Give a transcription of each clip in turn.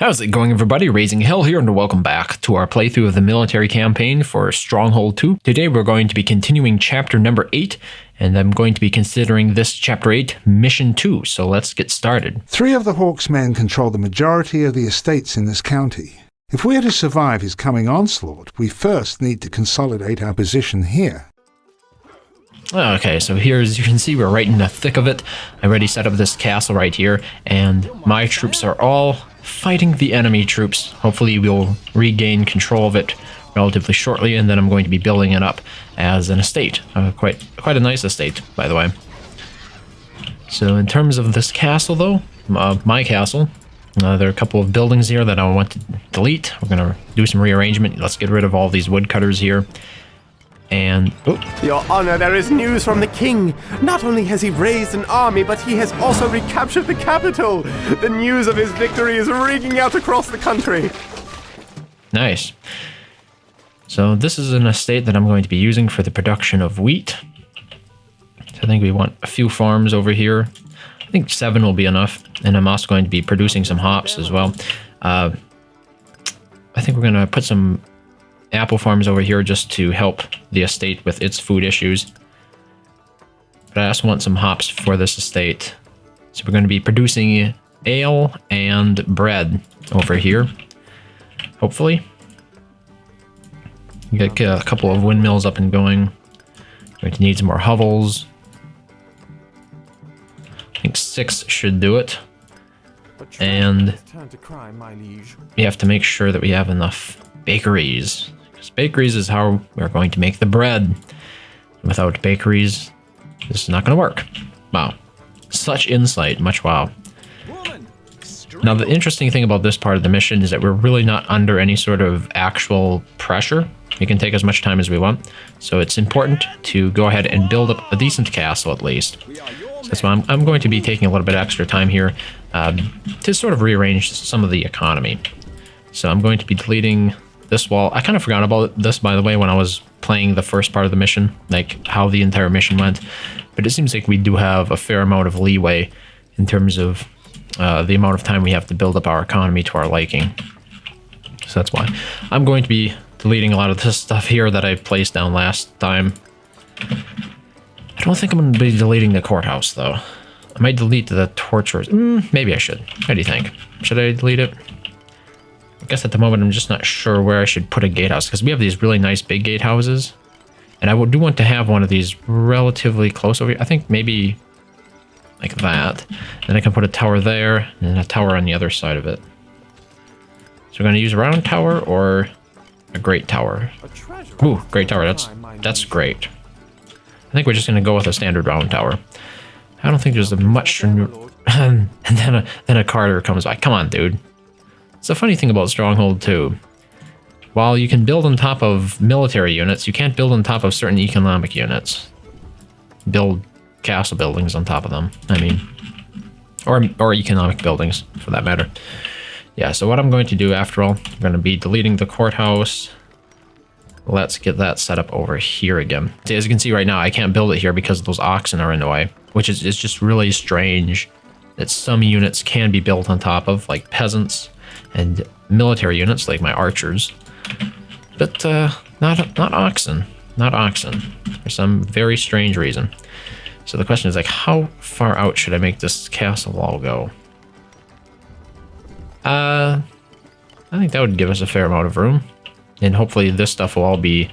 How's it going, everybody? RazingHel here, and welcome back to our playthrough of the military campaign for Stronghold 2. Today we're going to be continuing chapter number 8, and I'm going to be considering this chapter 8 mission 2, so let's get started. 3 of the Hawk's men control the majority of the estates in this county. If we are to survive his coming onslaught, we first need to consolidate our position here. Okay, so here, as you can see, we're right in the thick of it. I already set up this castle right here, and my troops are all fighting the enemy troops. Hopefully we'll regain control of it relatively shortly, and then I'm going to be building it up as an estate. Quite a nice estate, by the way. So in terms of this castle, though, my castle, there are a couple of buildings here that I want to delete. We're going to do some rearrangement. Let's get rid of all these woodcutters here. And Your Honor, there is news from the king. Not only has he raised an army, but he has also recaptured the capital. The news of his victory is ringing out across the country. Nice. So this is an estate that I'm going to be using for the production of wheat. So I think we want a few farms over here. I think 7 will be enough. And I'm also going to be producing some hops as well. I think we're going to put some apple farms over here just to help the estate with its food issues. But I also want some hops for this estate. So we're going to be producing ale and bread over here, hopefully. Get a couple of windmills up and going. Going to need some more hovels. I think 6 should do it. And we have to make sure that we have enough bakeries. Bakeries is how we're going to make the bread. Without bakeries, this is not going to work. Wow. Such insight. Much wow. Now, the interesting thing about this part of the mission is that we're really not under any sort of actual pressure. We can take as much time as we want. So it's important to go ahead and build up a decent castle at least. So that's why I'm going to be taking a little bit extra time here to sort of rearrange some of the economy. So I'm going to be deleting this wall. I kind of forgot about this, by the way, when I was playing the first part of the mission, like how the entire mission went. But it seems like we do have a fair amount of leeway in terms of the amount of time we have to build up our economy to our liking. So that's why I'm going to be deleting a lot of this stuff here that I placed down last time. I don't think I'm going to be deleting the courthouse, though. I might delete the torturers. Maybe I should. What do you think? Should I delete it? I guess at the moment I'm just not sure where I should put a gatehouse, because we have these really nice big gatehouses, and I do want to have one of these relatively close over here. I think maybe like that. Then I can put a tower there and a tower on the other side of it. So we're going to use a round tower or a great tower. Ooh, great tower. That's great. I think we're just going to go with a standard round tower. I don't think there's a much. And then a Carter comes by. Come on, dude. It's a funny thing about Stronghold 2. While you can build on top of military units, you can't build on top of certain economic units. Build castle buildings on top of them, I mean. Or economic buildings, for that matter. Yeah, so what I'm going to do after all, I'm going to be deleting the courthouse. Let's get that set up over here again. See, as you can see right now, I can't build it here because those oxen are in the way, which is just really strange that some units can be built on top of, like peasants, and military units like my archers, but not oxen, for some very strange reason. So the question is, like, how far out should I make this castle wall go? I think that would give us a fair amount of room, and hopefully this stuff will all be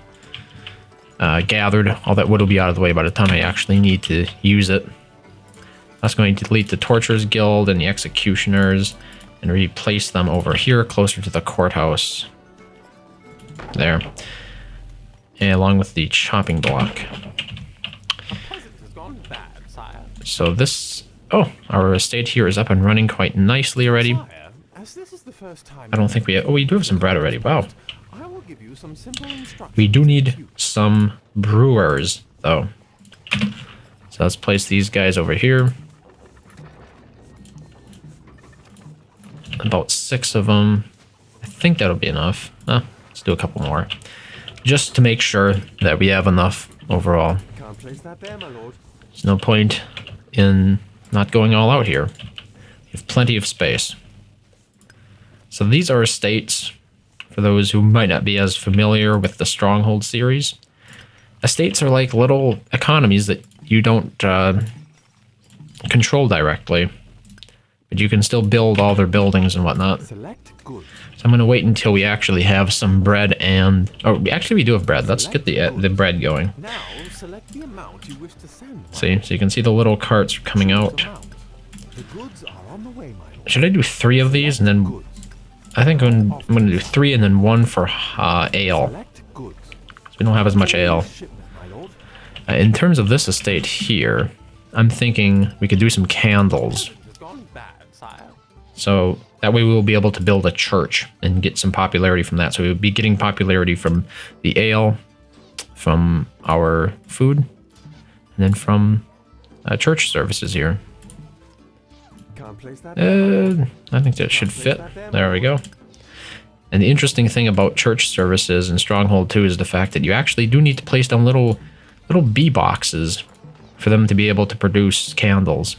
gathered. All that wood will be out of the way by the time I actually need to use it. That's going to delete the Torturers Guild and the Executioners, and replace them over here closer to the courthouse. There. And along with the chopping block. So this... Oh, our estate here is up and running quite nicely already. I don't think we have... Oh, we do have some bread already. Wow. We do need some brewers, though. So let's place these guys over here. About 6 of them. I think that'll be enough. Let's do a couple more, just to make sure that we have enough overall. There's no point in not going all out here. We have plenty of space. So these are estates, for those who might not be as familiar with the Stronghold series. Estates are like little economies that you don't control directly, but you can still build all their buildings and whatnot. So I'm going to wait until we actually have some bread and... Oh, actually we do have bread. Let's get the bread going. See, so you can see the little carts coming out. Should I do 3 of these and then... I think I'm going to do 3 and then 1 for ale. We don't have as much ale. In terms of this estate here, I'm thinking we could do some candles. So that way we will be able to build a church and get some popularity from that. So we would be getting popularity from the ale, from our food, and then from church services here. I think that should fit. There we go. And the interesting thing about church services in Stronghold 2 is the fact that you actually do need to place down little bee boxes for them to be able to produce candles,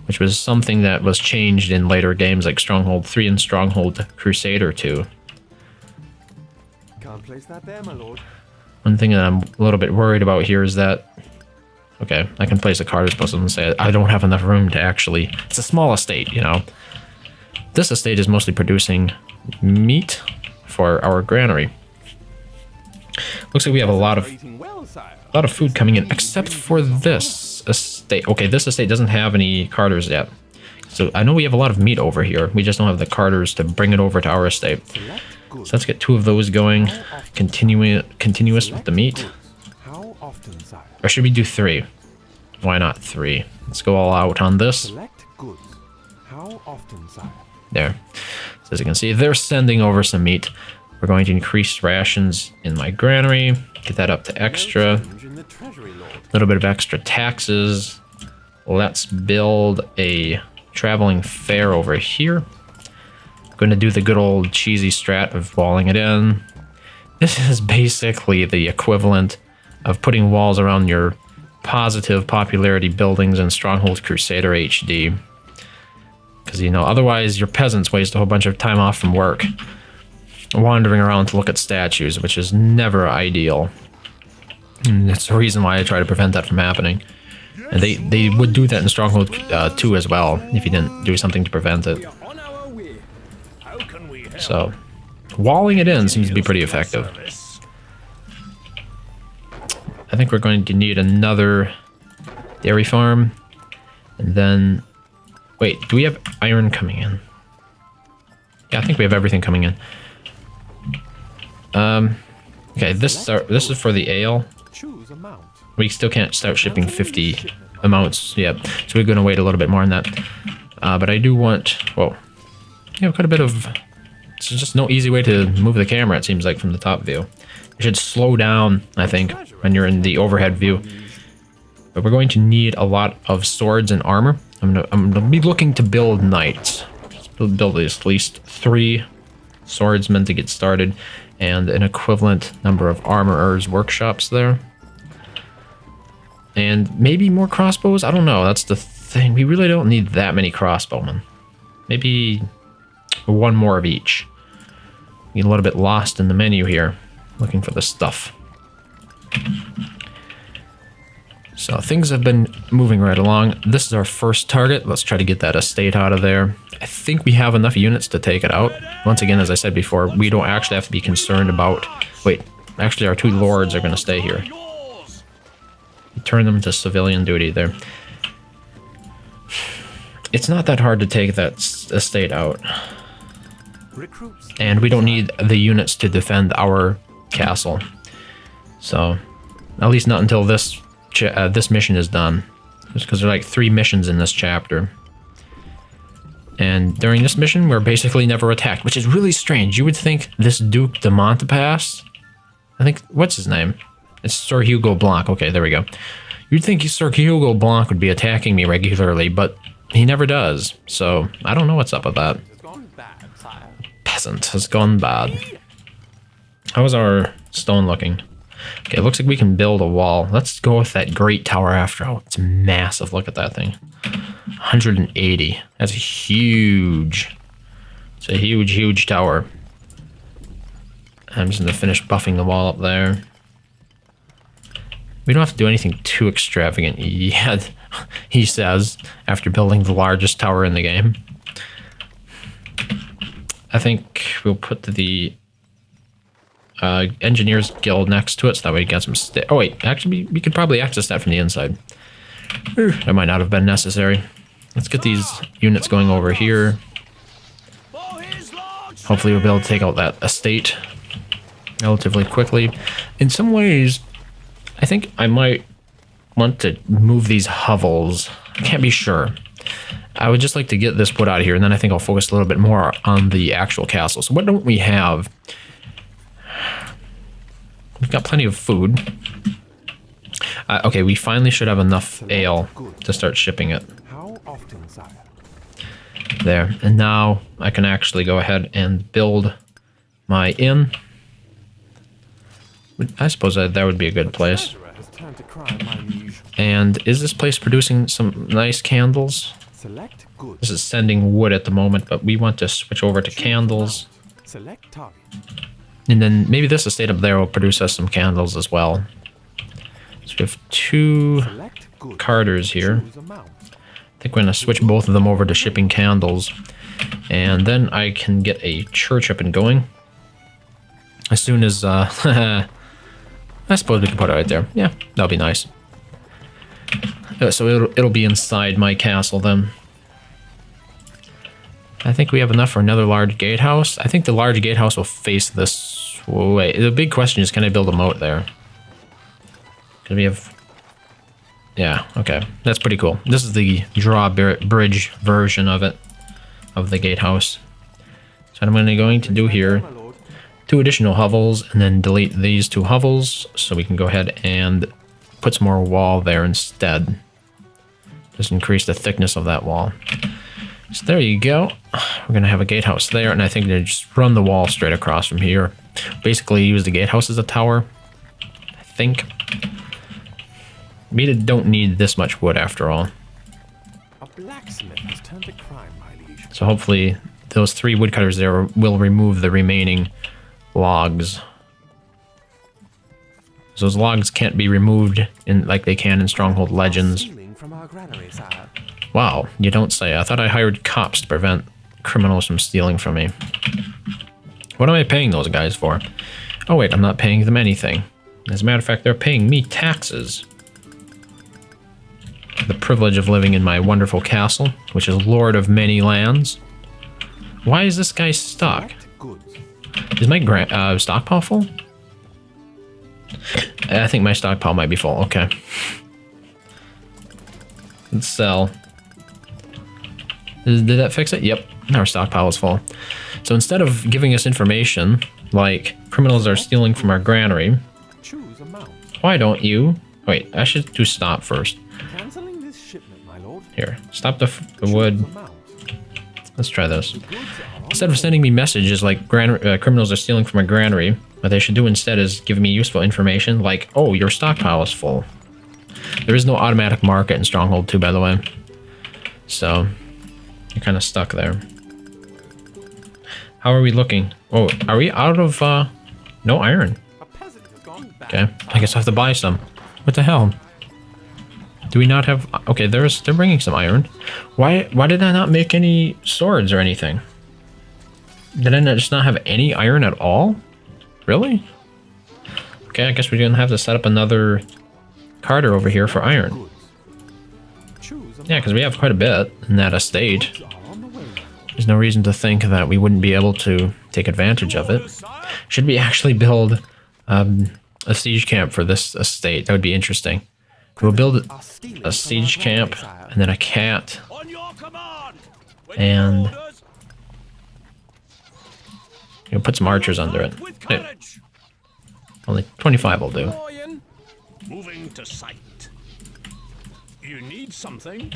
which was something that was changed in later games like Stronghold 3 and Stronghold Crusader 2. Can't place that there, my lord. One thing that I'm a little bit worried about here is that... Okay, I can place a card as opposed to say I don't have enough room to actually... It's a small estate, you know. This estate is mostly producing meat for our granary. Looks like we have a lot of food coming in, except for this estate. Okay, this estate doesn't have any carters yet. So I know we have a lot of meat over here. We just don't have the carters to bring it over to our estate. So let's get 2 of those going. Continuous with the meat. Or should we do 3? Why not 3? Let's go all out on this. There. So as you can see, they're sending over some meat. We're going to increase rations in my granary. Get that up to extra. A little bit of extra taxes. Let's build a traveling fair over here. I'm going to do the good old cheesy strat of walling it in. This is basically the equivalent of putting walls around your positive popularity buildings in Stronghold Crusader HD. Because, you know, otherwise your peasants waste a whole bunch of time off from work wandering around to look at statues, which is never ideal. And that's the reason why I try to prevent that from happening. And they would do that in Stronghold 2 as well, if you didn't do something to prevent it. So, walling it in seems to be pretty effective. I think we're going to need another dairy farm. And then... Wait, do we have iron coming in? Yeah, I think we have everything coming in. Okay, this is for the ale. We still can't start shipping 50 amounts yet, so we're going to wait a little bit more on that. But I do want... Whoa. Yeah, quite a bit of... There's just no easy way to move the camera, it seems like, from the top view. You should slow down, I think, when you're in the overhead view. But we're going to need a lot of swords and armor. I'm gonna be looking to build knights. Build at least 3 swordsmen to get started, and an equivalent number of armorers workshops there. And maybe more crossbows? I don't know, that's the thing. We really don't need that many crossbowmen. Maybe 1 more of each. Get a little bit lost in the menu here, looking for the stuff. So things have been moving right along. This is our first target. Let's try to get that estate out of there. I think we have enough units to take it out. Once again, as I said before, we don't actually have to be concerned about... Wait, actually our 2 lords are going to stay here. Turn them to civilian duty there. It's not that hard to take that estate out. And we don't need the units to defend our castle. So, at least not until this mission is done. Just because there are like 3 missions in this chapter. And during this mission, we're basically never attacked, which is really strange. You would think this Duke de Montepas... I think... What's his name? It's Sir Hugo Blanc. Okay, there we go. You'd think Sir Hugo Blanc would be attacking me regularly, but he never does. So, I don't know what's up with that. Peasant has gone bad. How's our stone looking? Okay, it looks like we can build a wall. Let's go with that great tower after all. It's massive. Look at that thing. 180. That's huge. It's a huge, huge tower. I'm just going to finish buffing the wall up there. We don't have to do anything too extravagant yet, he says, after building the largest tower in the game. I think we'll put the Engineers Guild next to it, so that way we get some oh wait, actually we could probably access that from the inside. That might not have been necessary. Let's get these units going over here. Hopefully we'll be able to take out that estate relatively quickly. In some ways, I think I might want to move these hovels. I can't be sure. I would just like to get this put out of here, and then I think I'll focus a little bit more on the actual castle. So what don't we have? We've got plenty of food. Okay, we finally should have enough ale to start shipping it. How often, sire? There. And now I can actually go ahead and build my inn. I suppose that would be a good place. And is this place producing some nice candles? This is sending wood at the moment, but we want to switch over to candles. And then maybe this estate up there will produce us some candles as well. So we have 2 carters here. I think we're going to switch both of them over to shipping candles. And then I can get a church up and going. As soon as, I suppose we can put it right there. Yeah, that'll be nice. So it'll be inside my castle then. I think we have enough for another large gatehouse. I think the large gatehouse will face this way. The big question is, can I build a moat there? Can we have... Yeah, okay. That's pretty cool. This is the drawbridge version of it, of the gatehouse. So what I'm going to do here, 2 additional hovels, and then delete these 2 hovels, so we can go ahead and put some more wall there instead. Just increase the thickness of that wall. So there you go. We're going to have a gatehouse there, and I think they just run the wall straight across from here. Basically use the gatehouse as a tower, I think. We don't need this much wood after all. A blacksmith has turned to crime, my liege. So hopefully those 3 woodcutters there will remove the remaining logs. So those logs can't be removed in like they can in Stronghold Legends. Wow, you don't say. I thought I hired cops to prevent criminals from stealing from me. What am I paying those guys for? Oh wait, I'm not paying them anything. As a matter of fact, they're paying me taxes. The privilege of living in my wonderful castle, which is lord of many lands. Why is this guy stuck? Is my stockpile full? I think my stockpile might be full. Okay. Let's sell. Did that fix it? Yep. Our stockpile is full. So instead of giving us information like criminals are stealing from our granary, why don't you... Wait, I should do stop first. Here, stop the wood. Let's try this. Instead of sending me messages like criminals are stealing from a granary, what they should do instead is give me useful information like, oh, your stockpile is full. There is no automatic market in Stronghold 2, by the way. So, you're kind of stuck there. How are we looking? Oh, are we out of, no iron? Okay, I guess I have to buy some. What the hell? Do we not have... Okay, they're bringing some iron. Why did I not make any swords or anything? Did I just not have any iron at all? Really? Okay, I guess we're gonna have to set up another carter over here for iron. Yeah, because we have quite a bit in that estate. There's no reason to think that we wouldn't be able to take advantage of it. Should we actually build a siege camp for this estate? That would be interesting. We'll build a siege camp, and then a cat, and you'll put some archers under it. Hey. Only 25 will do. Moving to site. You need something?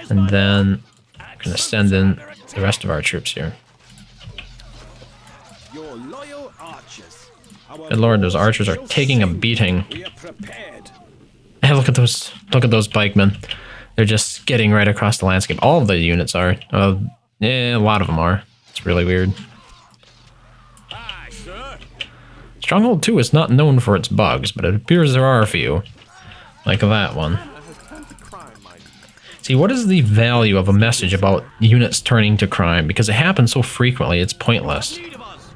And then I'm gonna send in the rest of our troops here. Your loyal archers. Good lord, those archers are taking a beating. Hey, look at those pikemen. They're just skidding right across the landscape. All of the units are. Yeah, a lot of them are. It's really weird. Aye, sir. Stronghold 2 is not known for its bugs, but it appears there are a few. Like that one. See, what is the value of a message about units turning to crime? Because it happens so frequently, it's pointless. Need of us.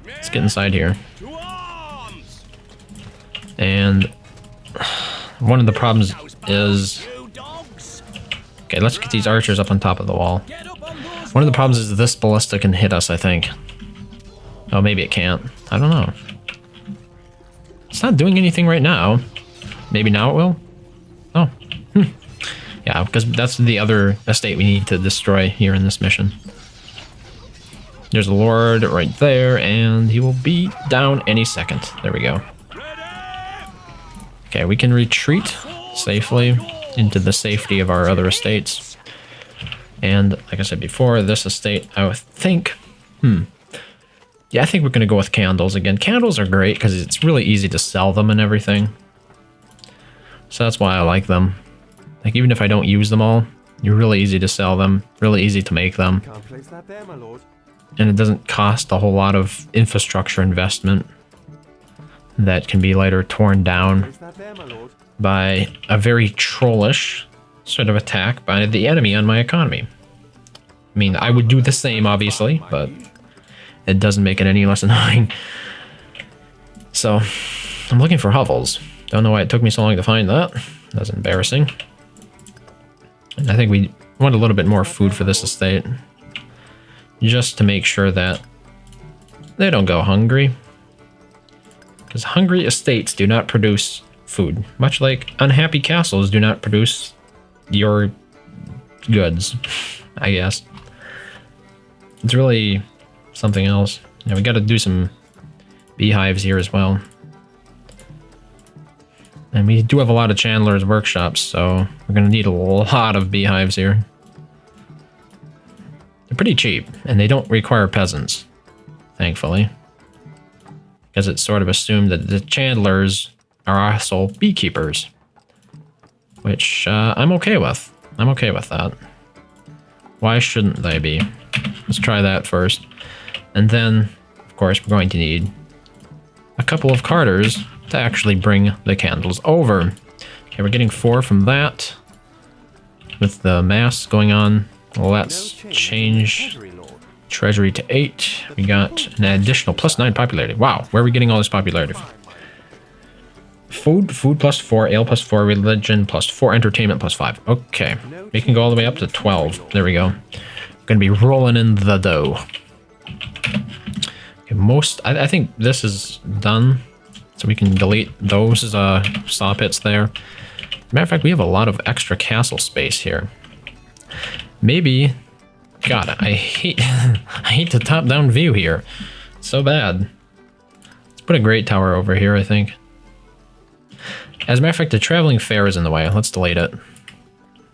Let's get inside here. To arms. And one of the problems is... You dogs. Okay, let's get these archers up on top of the wall. Get up on those. One of the problems is this ballista can hit us, I think. Oh, maybe it can't. I don't know. It's not doing anything right now. Maybe now it will? Oh. Yeah, because that's the other estate we need to destroy here in this mission. There's a lord right there, and he will be down any second. There we go. Okay, we can retreat safely into the safety of our other estates. And like I said before, this estate, I would think... Yeah, I think we're going to go with candles again. Candles are great because it's really easy to sell them and everything. So that's why I like them. Like, even if I don't use them all, you're really easy to sell them, really easy to make them. Can't place that there, my lord. And it doesn't cost a whole lot of infrastructure investment that can be later torn down Place that there, my lord. by a very trollish sort of attack by the enemy on my economy. I mean, I would do the same, obviously, but it doesn't make it any less annoying. So, I'm looking for hovels. Don't know why it took me so long to find that. That's embarrassing. And I think we want a little bit more food for this estate. Just to make sure that they don't go hungry. Because hungry estates do not produce food. Much like unhappy castles do not produce your goods, I guess. It's really something else. Yeah, we gotta do some beehives here as well. And we do have a lot of Chandler's workshops, so we're gonna need a lot of beehives here. They're pretty cheap, and they don't require peasants, thankfully. Because it's sort of assumed that the Chandlers are also beekeepers. Which, I'm okay with. I'm okay with that. Why shouldn't they be? Let's try that first. And then, of course, we're going to need a couple of carters to actually bring the candles over. Okay, we're getting 4 from that. With the mass going on, well, let's change treasury to 8. We got an additional +9 popularity. Wow, where are we getting all this popularity from? Food +4, ale +4, religion +4, entertainment +5. Okay, we can go all the way up to 12. There we go. Gonna be rolling in the dough. Okay, I think this is done, so we can delete those saw pits there. Matter of fact, we have a lot of extra castle space here. Maybe, God, I hate I hate the top-down view here. It's so bad. Let's put a great tower over here, I think. As a matter of fact, the traveling fair is in the way. Let's delete it.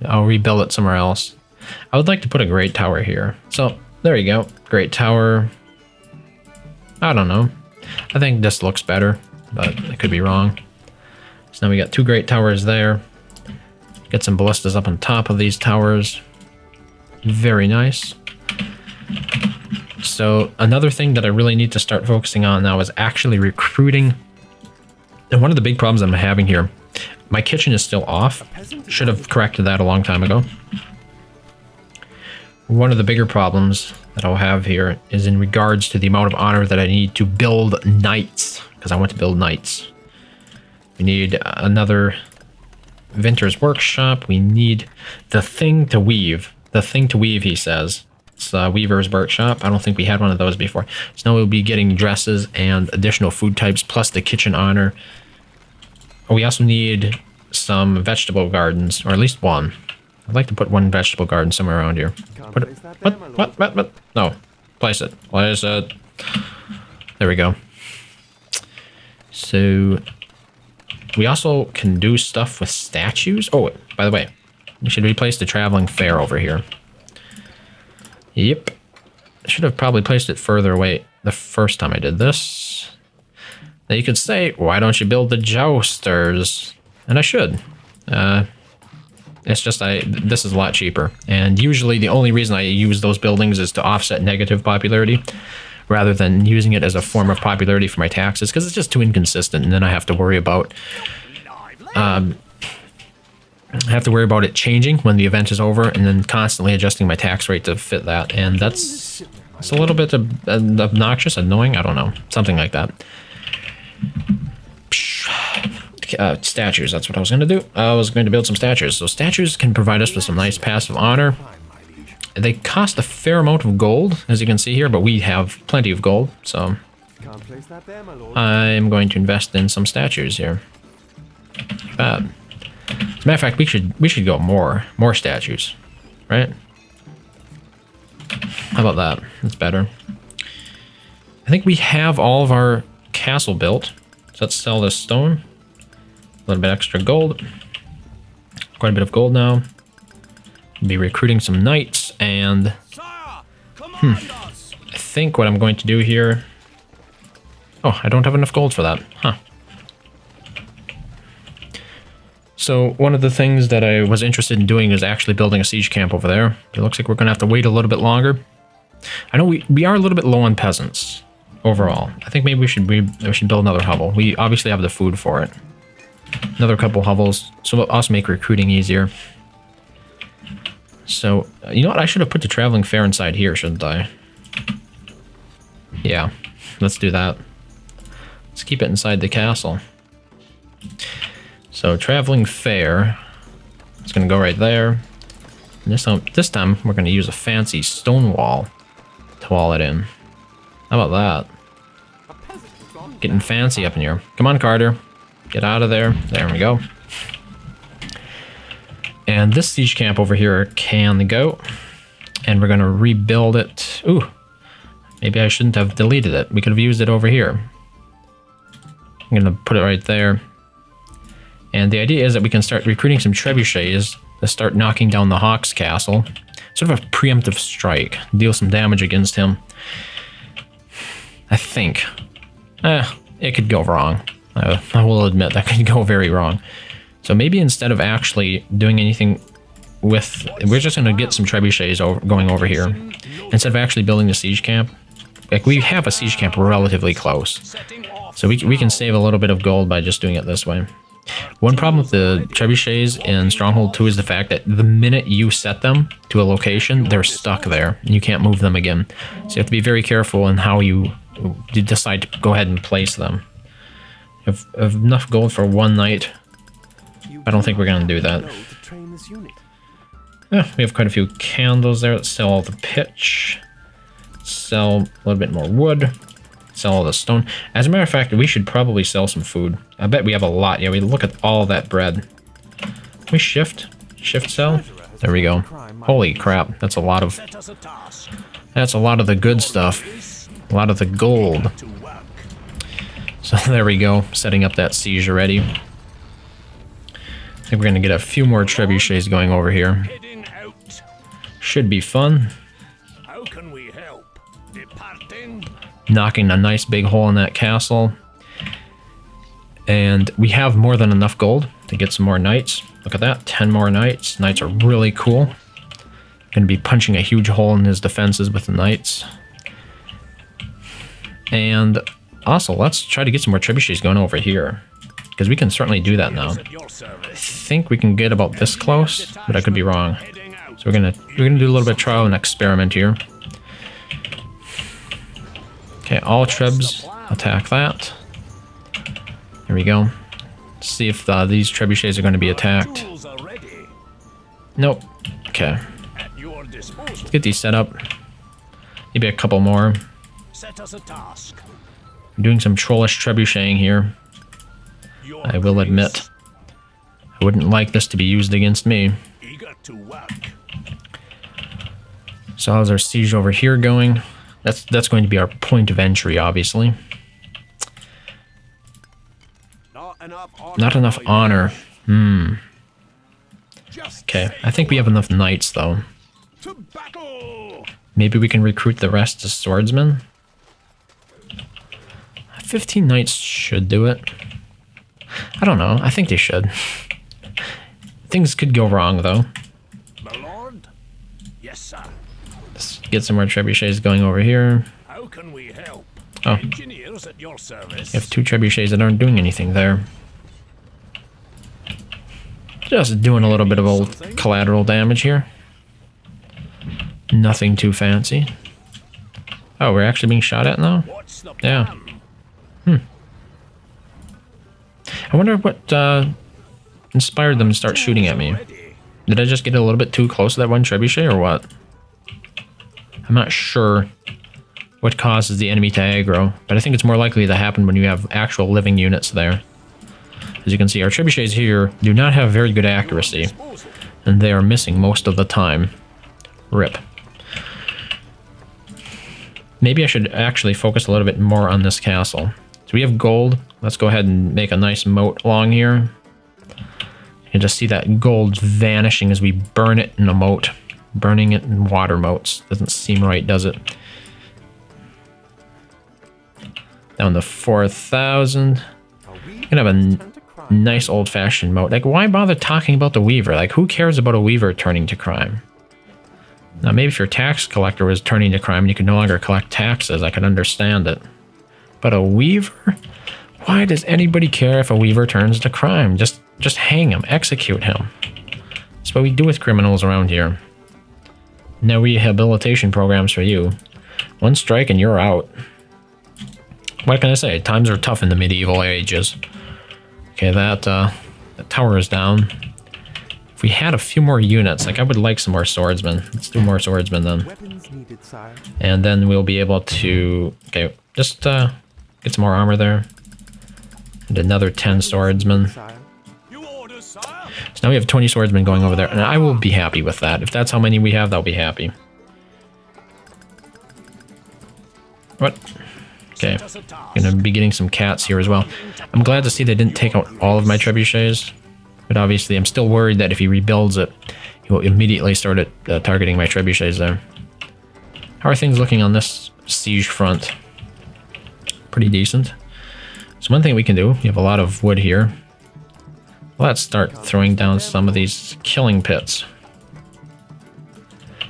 I'll rebuild it somewhere else. I would like to put a great tower here. So, there you go. Great tower. I don't know. I think this looks better, but I could be wrong. So now we got 2 great towers there. Get some ballistas up on top of these towers. Very nice. So another thing that I really need to start focusing on now is actually recruiting. And one of the big problems I'm having here, my kitchen is still off. Should have corrected that a long time ago. One of the bigger problems that I'll have here is in regards to the amount of honor that I need to build knights, because I want to build knights. We need another Vinter's workshop. We need the thing to weave. The thing to weave, he says. It's Weaver's workshop. I don't think we had one of those before. So now we'll be getting dresses and additional food types, plus the kitchen honor. We also need some vegetable gardens, or at least one. I'd like to put one vegetable garden somewhere around here. Put it, what? No. Place it. Place it. There we go. So, we also can do stuff with statues. Oh, by the way, we should replace the traveling fair over here. Yep. I should have probably placed it further away the first time I did this. Now you could say, why don't you build the jousters? And I should. It's just this is a lot cheaper. And usually the only reason I use those buildings is to offset negative popularity, rather than using it as a form of popularity for my taxes, because it's just too inconsistent, and then I have to worry about it changing when the event is over, and then constantly adjusting my tax rate to fit that. And it's a little bit obnoxious, annoying, I don't know, something like that. Statues, that's what I was going to do. I was going to build some statues. So statues can provide us with some nice passive honor. They cost a fair amount of gold, as you can see here, but we have plenty of gold, so Can't place that there, my lord. I'm going to invest in some statues here. Like that. As a matter of fact, we should go more statues, right? How about that? That's better. I think we have all of our castle built. So let's sell this stone. A little bit extra gold. Quite a bit of gold now. Be recruiting some knights, and Sire, command us. I think what I'm going to do here... Oh, I don't have enough gold for that. Huh. So one of the things that I was interested in doing is actually building a siege camp over there. It looks like we're going to have to wait a little bit longer. I know we are a little bit low on peasants overall. I think maybe we should build another hovel. We obviously have the food for it. Another couple hovels, so it'll also make recruiting easier. So, you know what? I should have put the traveling fair inside here, shouldn't I? Yeah, let's do that. Let's keep it inside the castle. So, traveling fair. It's going to go right there. And this time, we're going to use a fancy stone wall to wall it in. How about that? Getting fancy up in here. Come on, Carter. Get out of there. There we go. And this siege camp over here can go. And we're going to rebuild it. Ooh. Maybe I shouldn't have deleted it. We could have used it over here. I'm going to put it right there. And the idea is that we can start recruiting some trebuchets to start knocking down the Hawk's castle. Sort of a preemptive strike. Deal some damage against him. I think. It could go wrong. I will admit that could go very wrong. So maybe instead of actually doing anything with... We're just going to get some trebuchets going over here. Instead of actually building the siege camp. Like, we have a siege camp relatively close. So we can save a little bit of gold by just doing it this way. One problem with the trebuchets in Stronghold 2 is the fact that the minute you set them to a location, they're stuck there. And you can't move them again. So you have to be very careful in how you decide to go ahead and place them. If enough gold for one night, I don't think we're going to do that. Yeah, we have quite a few candles there. Let's sell all the pitch. Sell a little bit more wood. Sell all the stone. As a matter of fact, we should probably sell some food. I bet we have a lot. Yeah, we look at all that bread. Can we shift sell? There we go. Holy crap, that's a lot of... That's a lot of the good stuff. A lot of the gold. So there we go, setting up that siege already. I think we're going to get a few more trebuchets going over here. Should be fun. How can we help? Departing? Knocking a nice big hole in that castle. And we have more than enough gold to get some more knights. Look at that, 10 more knights. Knights are really cool. Going to be punching a huge hole in his defenses with the knights. And also, let's try to get some more trebuchets going over here. Because we can certainly do that now. I think we can get about this close, but I could be wrong. So we're gonna do a little bit of trial and experiment here. Okay, all trebs attack that. There we go. Let's see if these trebuchets are going to be attacked. Nope. Okay. Let's get these set up. Maybe a couple more. Set us a task. I'm doing some trollish trebucheting here. I will admit. I wouldn't like this to be used against me. Eager to work. So how's our siege over here going? That's going to be our point of entry, obviously. Not enough honor. Okay, I think we have enough knights, though. To battle. Maybe we can recruit the rest as swordsmen? 15 knights should do it. I don't know. I think they should. Things could go wrong, though. My lord? Yes, sir. Let's get some more trebuchets going over here. How can we help? Oh. Engineers at your service. You have 2 trebuchets that aren't doing anything there. Just doing a little bit of old collateral damage here. Nothing too fancy. Oh, we're actually being shot at now? What's the Yeah. plan? I wonder what inspired them to start shooting at me. Ready. Did I just get a little bit too close to that one trebuchet or what? I'm not sure what causes the enemy to aggro, but I think it's more likely to happen when you have actual living units there. As you can see, our trebuchets here do not have very good accuracy, and they are missing most of the time. Rip. Maybe I should actually focus a little bit more on this castle. So we have gold. Let's go ahead and make a nice moat along here. You can just see that gold vanishing as we burn it in a moat. Burning it in water moats. Doesn't seem right, does it? Down to 4,000. We're gonna have a nice old-fashioned moat. Like, why bother talking about the weaver? Like, who cares about a weaver turning to crime? Now, maybe if your tax collector was turning to crime and you could no longer collect taxes, I could understand it. But a weaver? Why does anybody care if a weaver turns to crime? Just hang him, execute him. That's what we do with criminals around here. No rehabilitation programs for you. One strike and you're out. What can I say? Times are tough in the medieval ages. Okay, that tower is down. If we had a few more units, like I would like some more swordsmen. Let's do more swordsmen then. Weapons needed, sire. And then we'll be able to, okay, just get some more armor there. And another 10 swordsmen. Sire. You order, sire? So now we have 20 swordsmen going over there, and I will be happy with that. If that's how many we have, I'll be happy. What? Okay, Set us a task. gonna be getting some cats here as well. I'm glad to see they didn't take out all of my trebuchets, but obviously I'm still worried that if he rebuilds it, he will immediately start targeting my trebuchets there. How are things looking on this siege front? Pretty decent. So one thing we can do, you have a lot of wood here. Let's start throwing down some of these killing pits.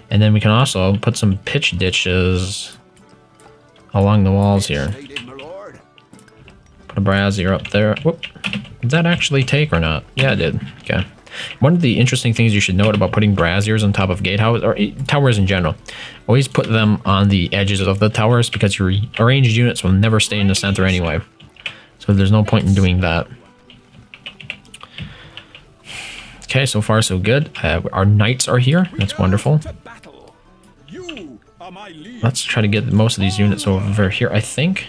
And then we can also put some pitch ditches along the walls here. Put a brazier up there. Whoop. Did that actually take or not? Yeah, it did. Okay. One of the interesting things you should note about putting braziers on top of gatehouse, or towers in general, always put them on the edges of the towers because your arranged units will never stay in the center anyway. So there's no point in doing that. Okay, so far so good. Our knights are here. That's wonderful. Let's try to get most of these units over here, I think.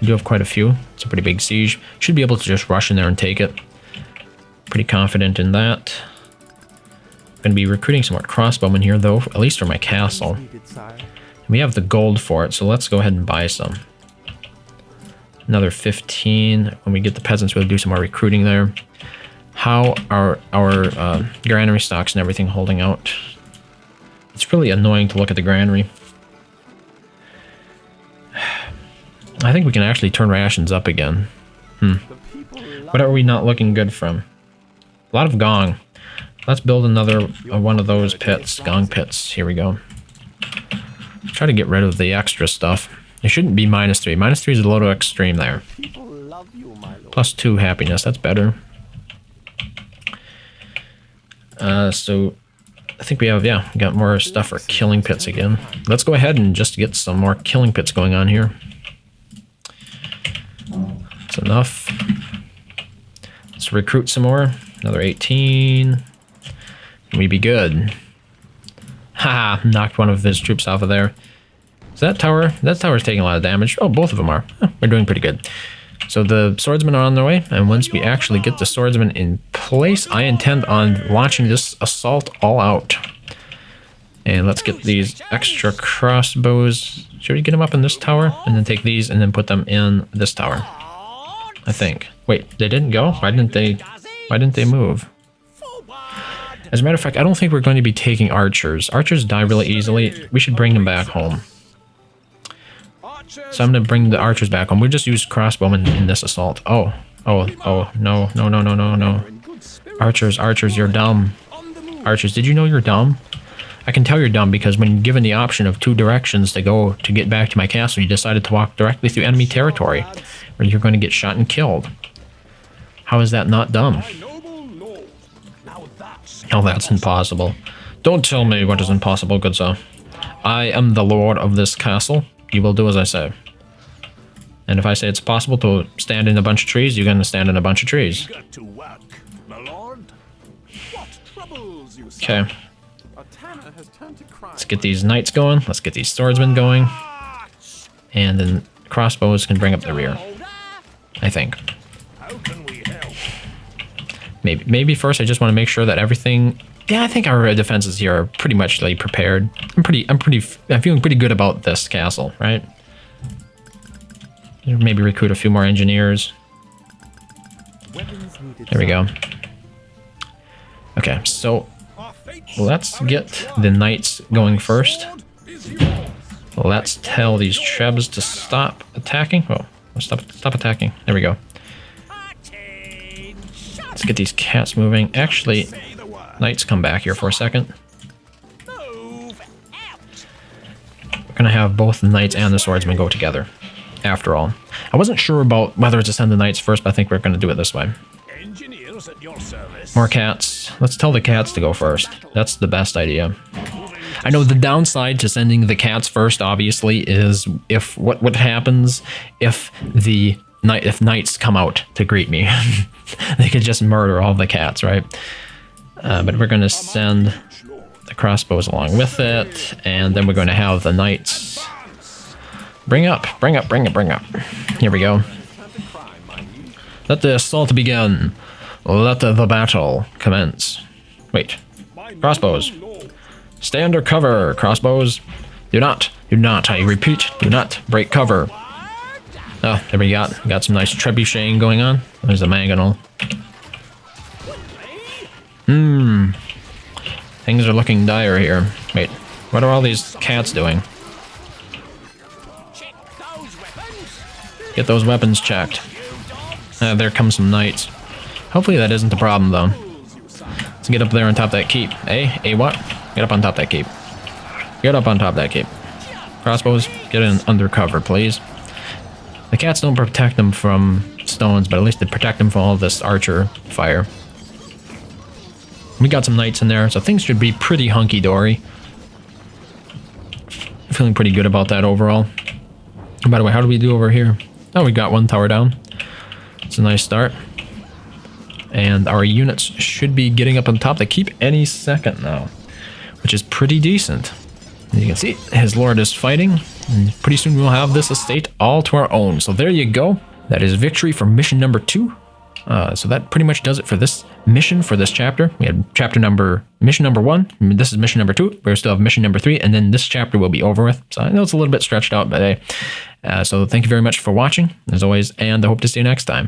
We do have quite a few. It's a pretty big siege. Should be able to just rush in there and take it. Pretty confident in that. I'm going to be recruiting some more crossbowmen here, though, at least for my castle. Needed, sire. We have the gold for it, so let's go ahead and buy some. Another 15. When we get the peasants, we'll do some more recruiting there. How are our granary stocks and everything holding out? It's really annoying to look at the granary. I think we can actually turn rations up again. What are we not looking good from? A lot of gong. Let's build another one of those pits. Gong pits. Here we go. Try to get rid of the extra stuff. It shouldn't be -3. -3 is a little extreme there. People love you, my lord. +2 happiness. That's better. So I think we have, yeah, we got more stuff for killing pits again. Let's go ahead and just get some more killing pits going on here. That's enough. Let's recruit some more. Another 18. And we'd be good. Haha, knocked one of his troops off of there. Is that tower? That tower's taking a lot of damage. Oh, both of them are. Huh, we're doing pretty good. So the swordsmen are on their way, and once we actually get the swordsmen in place, I intend on launching this assault all out. And let's get these extra crossbows. Should we get them up in this tower? And then take these and then put them in this tower, I think. Wait, they didn't go? Why didn't they move? As a matter of fact, I don't think we're going to be taking archers. Archers die really easily. We should bring them back home. So I'm going to bring the archers back home. We'll just use crossbowmen in this assault. Oh, no. Archers, archers, you're dumb. Archers, did you know you're dumb? I can tell you're dumb because when given the option of 2 directions to go to get back to my castle, you decided to walk directly through enemy territory, where you're going to get shot and killed. How is that not dumb? Oh, that's impossible. Don't tell me what is impossible, good sir. I am the lord of this castle. You will do as I say. And if I say it's possible to stand in a bunch of trees, you're going to stand in a bunch of trees. Okay. Let's get these knights going. Let's get these swordsmen going. And then crossbows can bring up the rear. I think. Maybe first I just want to make sure that everything... Yeah, I think our defenses here are pretty much like prepared. I'm feeling pretty good about this castle, right? Maybe recruit a few more engineers. There we go. Okay, so let's get the knights going first. Let's tell these trebs to stop attacking. Oh, stop attacking. There we go. Let's get these cats moving. Actually, knights, come back here for a second. We're gonna have both the knights and the swordsmen go together. After all, I wasn't sure about whether to send the knights first, but I think we're gonna do it this way. More cats. Let's tell the cats to go first. That's the best idea. I know the downside to sending the cats first, obviously, is if what happens if knights come out to greet me. They could just murder all the cats, right? But we're going to send the crossbows along with it, and then we're going to have the knights bring up. Here we go. Let the assault begin. Let the battle commence. Wait. Crossbows. Stay under cover, crossbows. Do not, I repeat, do not break cover. Oh, there we got some nice trebucheting going on. There's the mangonel. Things are looking dire here. Wait, what are all these cats doing? Get those weapons checked. There comes some knights. Hopefully that isn't the problem, though. Let's get up there on top of that keep. Hey, what? Get up on top of that keep. Get up on top of that keep. Crossbows, get in under cover, please. The cats don't protect them from stones, but at least they protect them from all this archer fire. We got some knights in there, so things should be pretty hunky-dory. Feeling pretty good about that overall. And by the way, how do we do over here? Oh, we got one tower down. It's a nice start. And our units should be getting up on top to keep any second now, which is pretty decent. As you can see, his lord is fighting, and pretty soon we'll have this estate all to our own. So there you go. That is victory for mission number 2. So that pretty much does it for this mission, for this chapter. We had mission number 1. This is mission number 2. We still have mission number 3, and then this chapter will be over with. So I know it's a little bit stretched out, but hey. So thank you very much for watching, as always, and I hope to see you next time.